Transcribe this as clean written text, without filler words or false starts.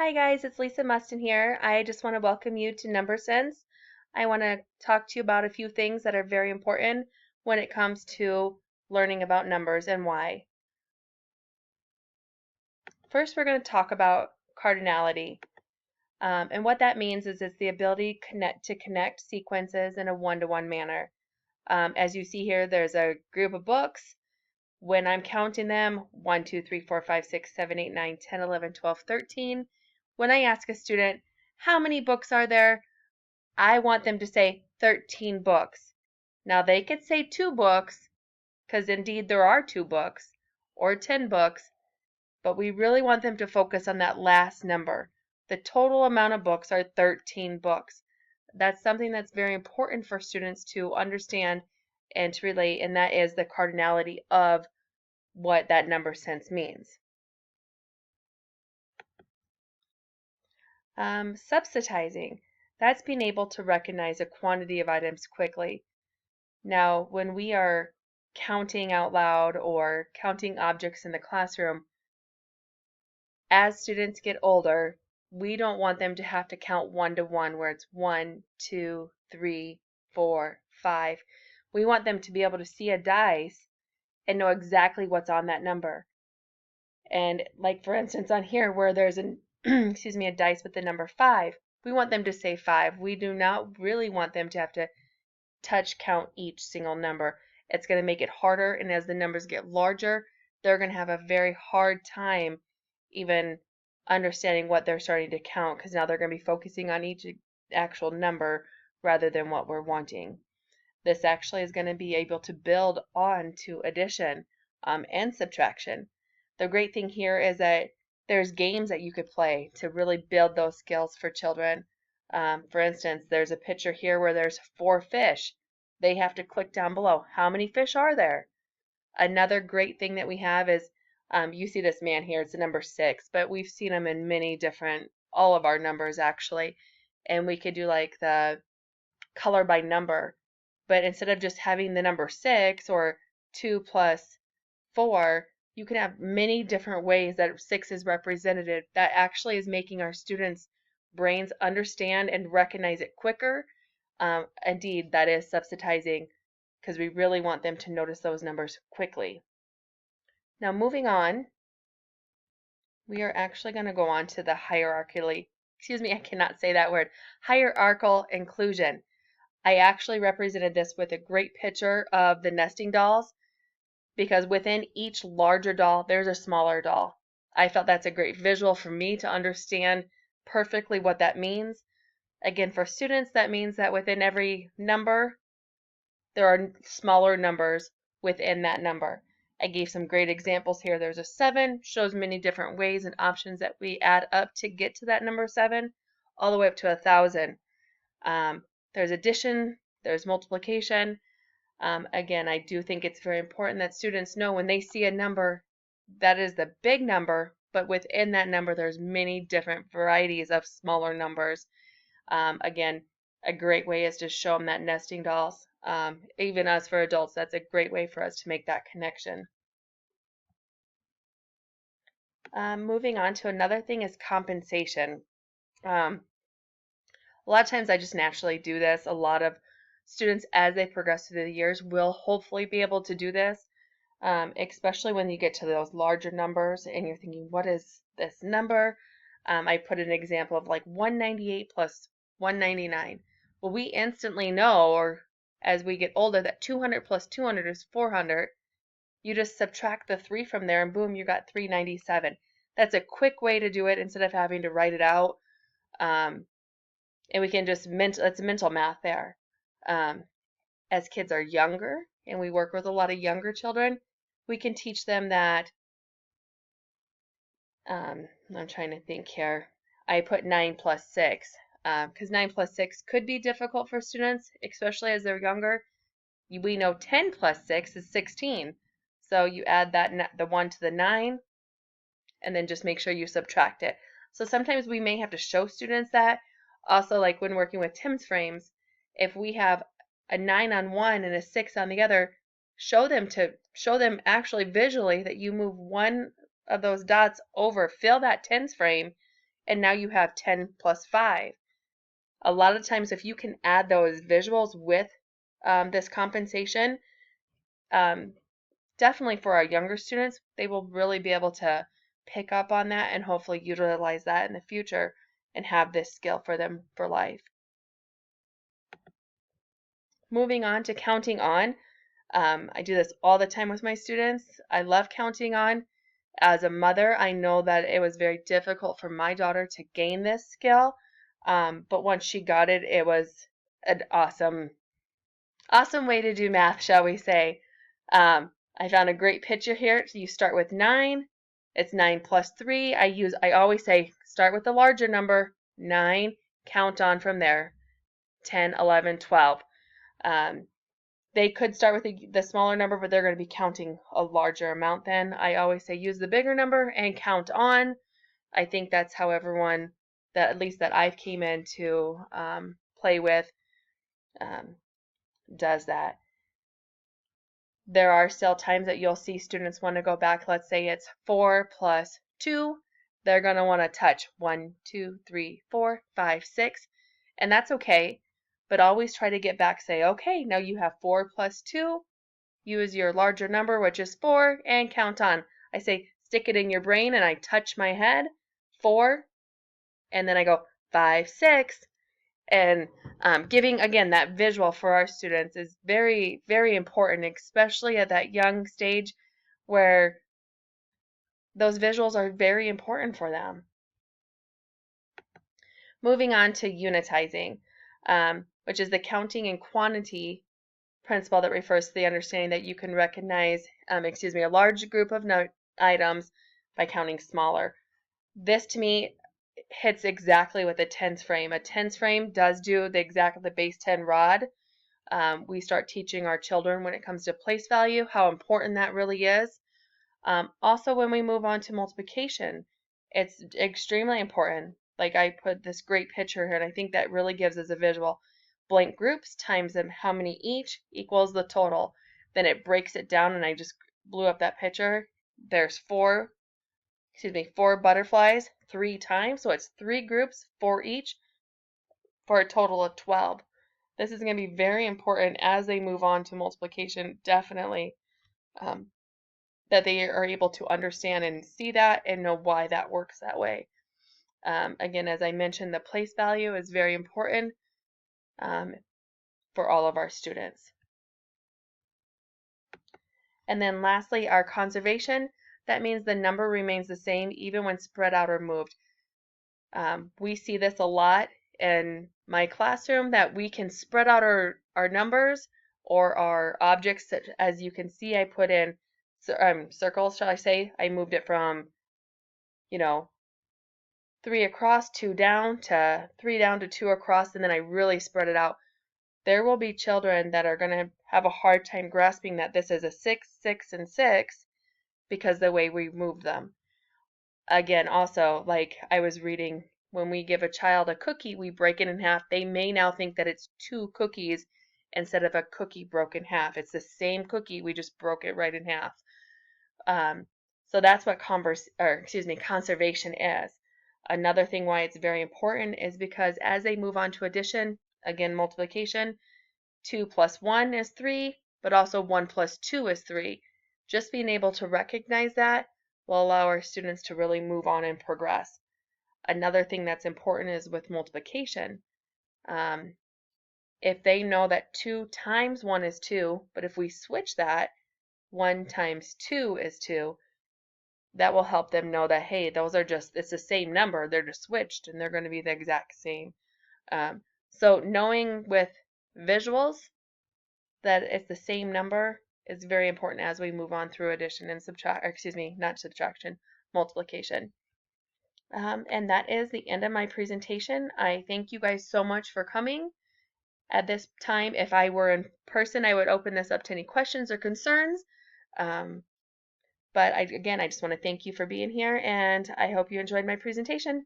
Hi guys, it's Lisa Mustin here. I just want to welcome you to Number Sense. I want to talk to you about a few things that are very important when it comes to learning about numbers and why. First, we're going to talk about cardinality. And what that means is it's the ability to connect sequences in a one-to-one manner. As you see here, there's a group of books. When I'm counting them, 1, 2, 3, 4, 5, 6, 7, 8, 9, 10, 11, 12, 13. When I ask a student, how many books are there? I want them to say 13 books. Now they could say 2 books, because indeed there are 2 books, or 10 books, but we really want them to focus on that last number. The total amount of books are 13 books. That's something that's very important for students to understand and to relate, and that is the cardinality of what that number sense means. Subsidizing, that's being able to recognize a quantity of items quickly. Now, when we are counting out loud or counting objects in the classroom, as students get older, we don't want them to have to count one to one where it's 1, 2, 3, 4, 5. We want them to be able to see a dice and know exactly what's on that number. And like for instance on here where there's an excuse me, a dice with the number 5, we want them to say 5. We do not really want them to have to touch count each single number. It's going to make it harder, and as the numbers get larger, they're going to have a very hard time even understanding what they're starting to count, because now they're going to be focusing on each actual number rather than what we're wanting. This actually is going to be able to build on to addition and subtraction. The great thing here is that there's games that you could play to really build those skills for children. For instance, there's a picture here where there's 4 fish. They have to click down below. How many fish are there? Another great thing that we have is, you see this man here, it's the number 6, but we've seen him in many different, all of our numbers actually. And we could do like the color by number. But instead of just having the number 6 or 2 plus 4, you can have many different ways that 6 is represented. That actually is making our students' brains understand and recognize it quicker. Indeed, that is subsidizing, because we really want them to notice those numbers quickly. Now moving on, we are actually going to go on to the hierarchically, excuse me, I cannot say that word, hierarchical inclusion. I actually represented this with a great picture of the nesting dolls, because within each larger doll, there's a smaller doll. I felt that's a great visual for me to understand perfectly what that means. Again, for students, that means that within every number, there are smaller numbers within that number. I gave some great examples here. There's a 7, shows many different ways and options that we add up to get to that number 7, all the way up to 1,000. There's addition, there's multiplication. Again, I do think it's very important that students know when they see a number, that is the big number, but within that number, there's many different varieties of smaller numbers. Again, a great way is to show them that nesting dolls. Even as for adults, that's a great way for us to make that connection. Moving on to another thing is compensation. A lot of times I just naturally do this. A lot of students, as they progress through the years, will hopefully be able to do this, especially when you get to those larger numbers and you're thinking, what is this number? I put an example of like 198 plus 199. Well, we instantly know, or as we get older, that 200 plus 200 is 400. You just subtract the 3 from there and boom, you got 397. That's a quick way to do it instead of having to write it out. And we can just it's mental math there. As kids are younger and we work with a lot of younger children, we can teach them that. I'm trying to think here. I put 9 plus 6 because 9 plus 6 could be difficult for students, especially as they're younger. We know 10 plus 6 is 16. So you add that the 1 to the 9 and then just make sure you subtract it. So sometimes we may have to show students that. Also, like when working with Tim's frames, if we have a 9 on one and a 6 on the other, show them actually visually that you move one of those dots over, fill that tens frame, and now you have 10 plus 5. A lot of times, if you can add those visuals with this compensation, definitely for our younger students, they will really be able to pick up on that and hopefully utilize that in the future and have this skill for them for life. Moving on to counting on. I do this all the time with my students. I love counting on. As a mother, I know that it was very difficult for my daughter to gain this skill, but once she got it, it was an awesome way to do math, shall we say. I found a great picture here. So you start with 9. It's 9 plus 3. I always say start with the larger number, 9, count on from there, 10, 11, 12. They could start with the smaller number, but they're going to be counting a larger amount then. I always say use the bigger number and count on. I think that's how everyone, that at least that I've came in to play with, does that. There are still times that you'll see students want to go back. Let's say it's 4 plus 2. They're going to want to touch 1, 2, 3, 4, 5, 6, and that's okay. But always try to get back, say, okay, now you have 4 plus 2. Use your larger number, which is 4, and count on. I say stick it in your brain, and I touch my head, 4, and then I go 5, 6. And giving, again, that visual for our students is very, very important, especially at that young stage where those visuals are very important for them. Moving on to unitizing, which is the counting and quantity principle that refers to the understanding that you can recognize, a large group of items by counting smaller. This, to me, hits exactly with a tens frame. A tens frame does do the base 10 rod. We start teaching our children when it comes to place value, how important that really is. Also, when we move on to multiplication, it's extremely important. Like I put this great picture here, and I think that really gives us a visual. Blank groups times them how many each equals the total. Then it breaks it down, and I just blew up that picture. There's 4 butterflies 3 times, so it's 3 groups, 4 each, for a total of 12. This is going to be very important as they move on to multiplication, definitely, that they are able to understand and see that and know why that works that way. Again, as I mentioned, the place value is very important for all of our students. And then lastly, our conservation. That means the number remains the same even when spread out or moved. We see this a lot in my classroom, that we can spread out our numbers or our objects. As you can see, I put in circles, shall I say. I moved it from, 3 across, 2 down, to 3 down to 2 across, and then I really spread it out. There will be children that are going to have a hard time grasping that this is a 6, 6, and 6 because the way we moved them. Again, also, like I was reading, when we give a child a cookie, we break it in half. They may now think that it's 2 cookies instead of a cookie broken in half. It's the same cookie, we just broke it right in half. So that's what conservation is. Another thing why it's very important is because as they move on to addition, again, multiplication, 2 plus 1 is 3, but also 1 plus 2 is 3. Just being able to recognize that will allow our students to really move on and progress. Another thing that's important is with multiplication. If they know that 2 times 1 is 2, but if we switch that, 1 times 2 is 2, that will help them know that, hey, it's the same number, they're just switched, and they're going to be the exact same. So knowing with visuals that it's the same number is very important as we move on through addition and multiplication. And that is the end of my presentation. I thank you guys so much for coming. At this time, if I were in person, I would open this up to any questions or concerns. But again, I just want to thank you for being here, and I hope you enjoyed my presentation.